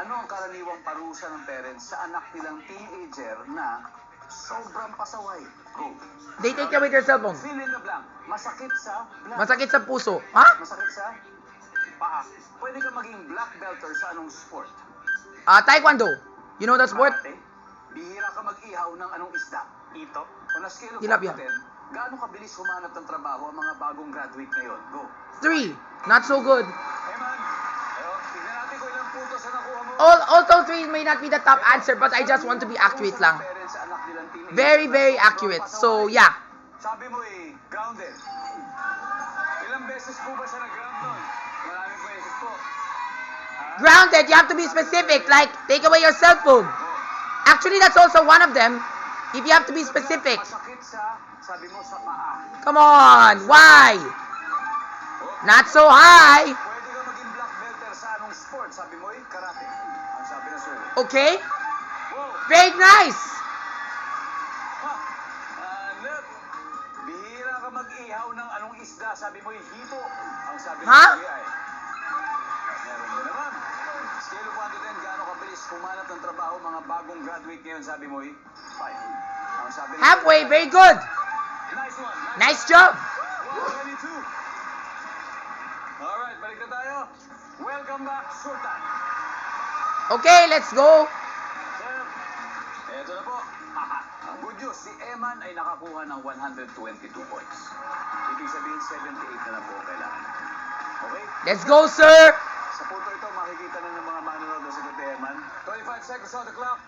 Ano ang karaniwang parusa ng parents sa anak nilang teenager na sobrang pasaway? Go. They take away their cell phone. Fill in the blank. Masakit sa blank. Masakit sa puso. Ha? Masakit sa paa. Pwede ka maging black belter sa anong sport? Taekwondo. You know that sport? Karate. Bihira ka mag-ihaw ng anong isda? Ito. On a scale of 1 Tilapia. to 10, gaano kabilis humanap ng trabaho ang mga bagong graduate ngayon? Go. 3. Not so good. Hey man, tignan natin kung ilang puntos na nakuha mo. Also 3 may not be the top answer, but I just want to be accurate lang. Very, very accurate. So, yeah. Sabi mo grounded. Ilang beses po ba siya nag-ground nun? Maraming beses po. Grounded, you have to be specific. Like, take away your cell phone. Actually, that's also one of them. If you have to be specific. Masakit sa, sabi mo, sa paa. Come on. Why? Not so high. Pwede ka maging black belter sa anong sport? Sabi mo karate. Ang sabi na survey. Okay. Wow. Very nice. Look. Bihira ka mag-ihaw ng anong isda. Sabi mo hito. Ang sabi na Ha? survey ay. Meron din naman. Scale of 1 to 10, gaano kabilis humanap ng trabaho mga bagong graduate ngayon? Sabi mo 5. Ang sabi na Halfway. survey ay, Very good. Nice one. Nice job. 122. Alright, balik na tayo. Welcome back, Sultan. Okay, let's go. Sir, eto na po. Ang good news, si Eman ay nakakuha ng 122 points. Ibig sabihin, 78 na lang po ang kailangan. Okay? Let's go, sir. Sa punto ito, makikita na ng mga manonood na sagot ni Eman. 25 seconds on the clock.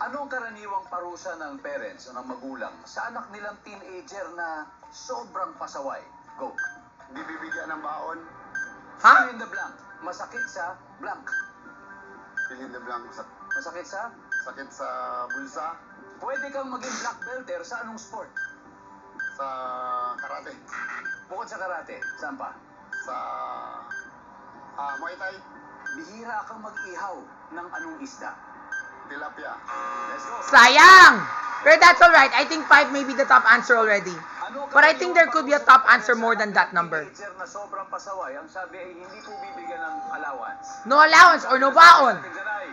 Ano ang karaniwang parusa ng parents o ng magulang sa anak nilang teenager na sobrang pasaway? Go. Hindi bibigyan ng baon. Ha? Fill in the blank. Masakit sa blank. Fill in the blank. Masakit sa? Sakit sa bulsa. Pwede kang maging black belter sa anong sport? Sa karate. Bukod sa karate, saan pa? Sa Muay Thai. Bihira kang mag-ihaw ng anong isda? Tilapia. Let's go. Sayang. But that's alright. I think 5 may be the top answer already. Ano But I think there could be a top answer more than that number. Teenager na sobrang pasaway, ang sabi ay hindi po bibigyan ng allowance. No allowance or no baon. Meron.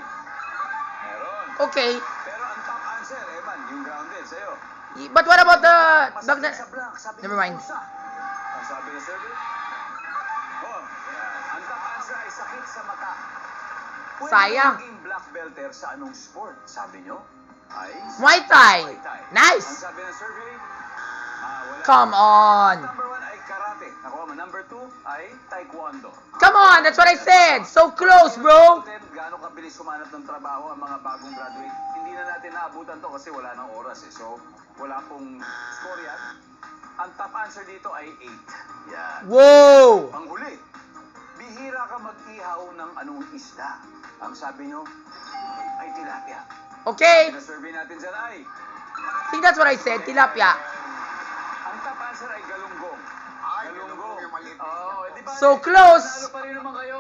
Okay. Pero ang top answer, Eman, yung grounded sa'yo. But what about the... Masakit sa blank, sabi Never ng mind. pusa. Ang sabi ng survey? Oh, yan. Ang top answer ay sakit sa mata. Pwede Sayang. maging black belter sa anong sport? Sabi nyo? Ay Muay Thai. Muay Thai. Nice. Ang sabi ng survey? Wala. Come on. Number 1 ay karate. Nakuha mo. Number 2 ay taekwondo. Come on. That's what I said. So close, bro. Gaano kabilis humanap ng trabaho ang mga bagong graduate? Hindi na natin naabutan to kasi wala nang oras eh. So, wala pong score yan. Ang top answer dito ay 8. Yan. Whoa. Ang huli, bihira ka mag-ihaw ng anong isda. Ang sabi nyo ay tilapia. Okay. Ang survey natin dyan ay I think that's what I said. Tilapia. ang top answer ay galunggong. Ay, galunggong yung maliit. Oo, di ba? So close. Nanalo pa rin naman kayo.